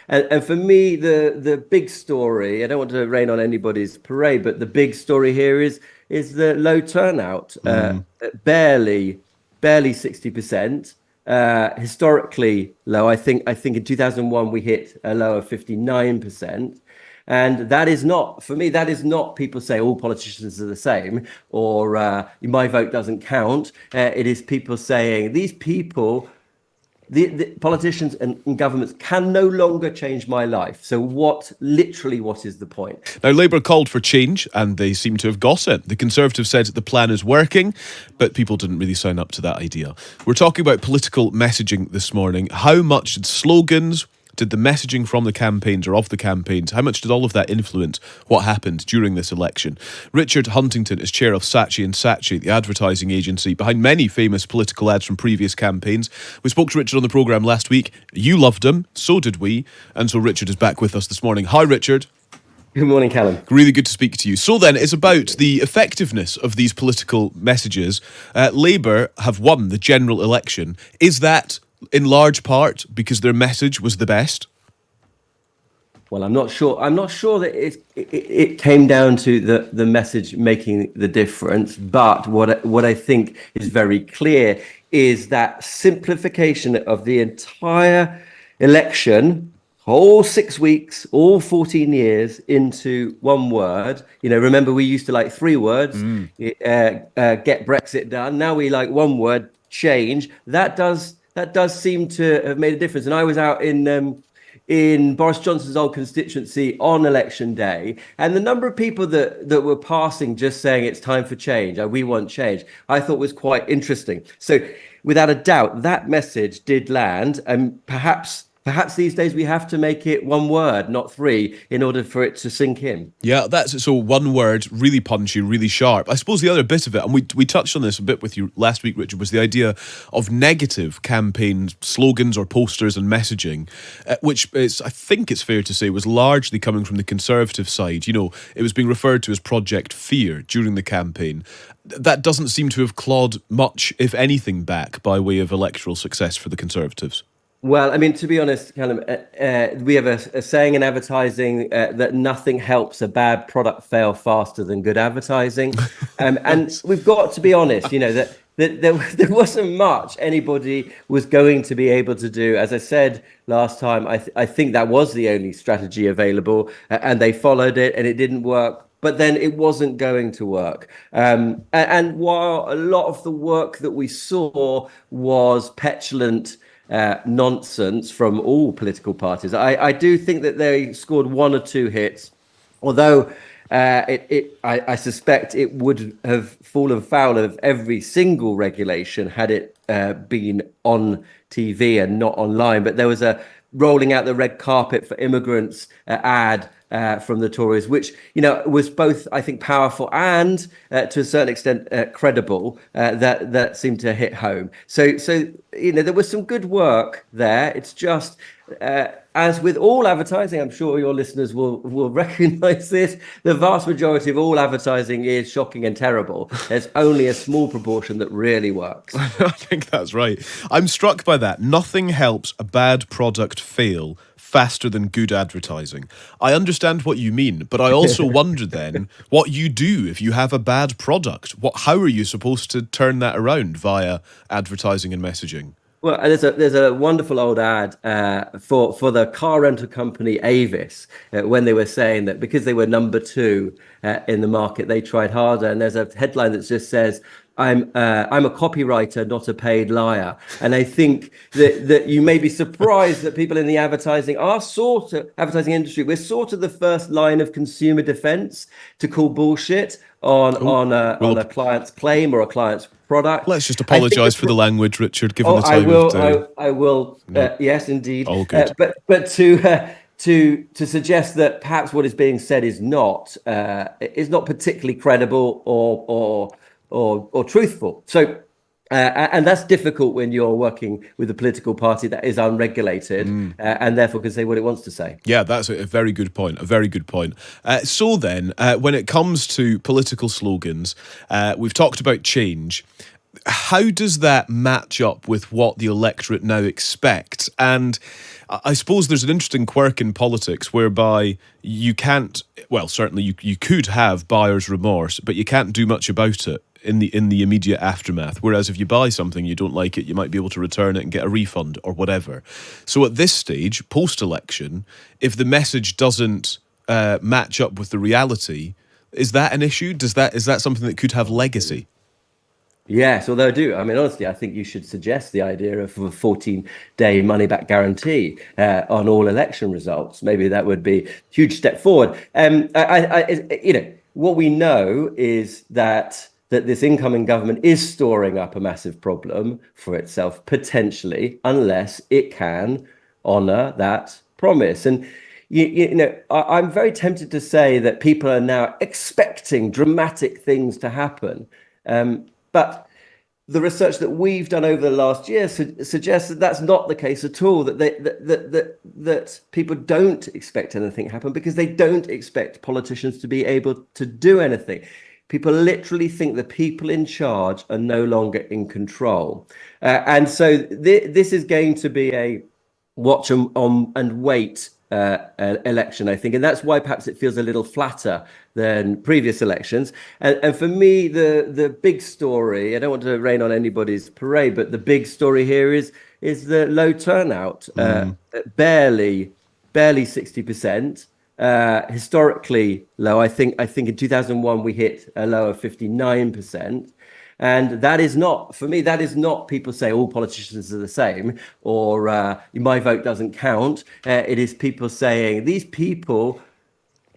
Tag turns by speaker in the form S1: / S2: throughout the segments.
S1: And for me, the big story, I don't want to rain on anybody's parade, but the big story here is the low turnout, barely barely 60%, historically low. I think in 2001 we hit a low of 59%. And that is not, for me, that is not people say all politicians are the same or my vote doesn't count. It is people saying these people, the politicians and governments can no longer change my life. So what is the point?
S2: Now, Labour called for change and they seem to have got it. The Conservatives said that the plan is working, but people didn't really sign up to that idea. We're talking about political messaging this morning. How much did slogans, did the messaging from the campaigns or of the campaigns, how much did all of that influence what happened during this election? Richard Huntington is chair of Saatchi & Saatchi, the advertising agency behind many famous political ads from previous campaigns. We spoke to Richard on the programme last week. You loved him, so did we. And so Richard is back with us this morning. Hi, Richard.
S1: Good morning, Callum.
S2: Really good to speak to you. So then, it's about the effectiveness of these political messages. Labour have won the general election. Is that in large part because their message was the best?
S1: Well, I'm not sure. I'm not sure that it came down to the message making the difference. But what I think is very clear is that simplification of the entire election, whole 6 weeks, all 14 years into one word. You know, remember we used to like 3 words, get Brexit done. Now we like one word, change. That does seem to have made a difference. And I was out in Boris Johnson's old constituency on election day, and the number of people that were passing just saying it's time for change, we want change, I thought was quite interesting. So without a doubt, that message did land, and perhaps these days we have to make it one word, not 3, in order for it to sink in.
S2: Yeah, that's so one word, really punchy, really sharp. I suppose the other bit of it, and we touched on this a bit with you last week, Richard, was the idea of negative campaign slogans or posters and messaging, which is, I think it's fair to say, was largely coming from the Conservative side. You know, it was being referred to as Project Fear during the campaign. That doesn't seem to have clawed much, if anything, back by way of electoral success for the Conservatives.
S1: Well, I mean, to be honest, Callum, we have a saying in advertising that nothing helps a bad product fail faster than good advertising. And we've got to be honest, you know, that there wasn't much anybody was going to be able to do. As I said last time, I think that was the only strategy available, and they followed it and it didn't work. But then it wasn't going to work. And while a lot of the work that we saw was petulant nonsense from all political parties, I do think that they scored 1 or 2 hits, although I suspect it would have fallen foul of every single regulation had it been on TV and not online. But there was a rolling out the red carpet for immigrants ad from the Tories, which, you know, was both, I think, powerful and to a certain extent credible. That seemed to hit home. So you know, there was some good work there. It's just as with all advertising, I'm sure your listeners will recognize this. The vast majority of all advertising is shocking and terrible. There's only a small proportion that really works.
S2: I think that's right. I'm struck by that. Nothing helps a bad product fail faster than good advertising. I understand what you mean, but I also wonder then what you do if you have a bad product. How are you supposed to turn that around via advertising and messaging?
S1: Well, there's a wonderful old ad for the car rental company Avis when they were saying that because they were number 2 in the market, they tried harder. And there's a headline that just says, I'm a copywriter, not a paid liar. And I think that you may be surprised that people in the advertising industry, we're sort of the first line of consumer defense to call bullshit on a client's claim or a client's product.
S2: Let's just apologise for the language, Richard, given the time of day.
S1: I will. No. Yes, indeed.
S2: All good.
S1: But to suggest that perhaps what is being said is not particularly credible or truthful. So, and that's difficult when you're working with a political party that is unregulated and therefore can say what it wants to say.
S2: Yeah, that's a very good point. A very good point. So then, when it comes to political slogans, we've talked about change. how does that match up with what the electorate now expects? And I suppose there's an interesting quirk in politics whereby you can't, well, certainly you could have buyer's remorse, but you can't do much about it in the immediate aftermath. Whereas if you buy something, you don't like it, you might be able to return it and get a refund or whatever. So at this stage, post-election, if the message doesn't match up with the reality, is that an issue? Is that something that could have legacy?
S1: Yes, although honestly, I think you should suggest the idea of a 14-day money-back guarantee on all election results. Maybe that would be a huge step forward. What we know is that this incoming government is storing up a massive problem for itself, potentially, unless it can honour that promise. And I'm very tempted to say that people are now expecting dramatic things to happen. But the research that we've done over the last year suggests that that's not the case at all, that people don't expect anything to happen because they don't expect politicians to be able to do anything. People literally think the people in charge are no longer in control. And so this is going to be a watch and wait election, I think. And that's why perhaps it feels a little flatter than previous elections. And for me, the big story, I don't want to rain on anybody's parade, but the big story here is the low turnout, barely 60%. Historically low. I think in 2001 we hit a low of 59%. And that is not, for me, that is not people say all politicians are the same or my vote doesn't count. It is people saying these people,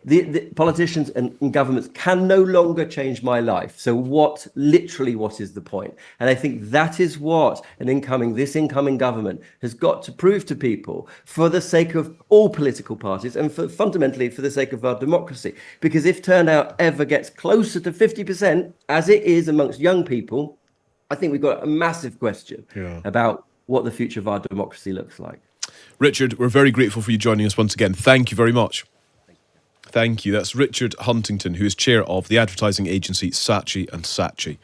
S1: the politicians and governments can no longer change my life. So what is the point? And I think that is what this incoming government has got to prove to people for the sake of all political parties and fundamentally for the sake of our democracy. Because if turnout ever gets closer to 50%, as it is amongst young people, I think we've got a massive question about what the future of our democracy looks like.
S2: Richard, we're very grateful for you joining us once again. Thank you very much. Thank you. That's Richard Huntington, who is chair of the advertising agency Saatchi & Saatchi.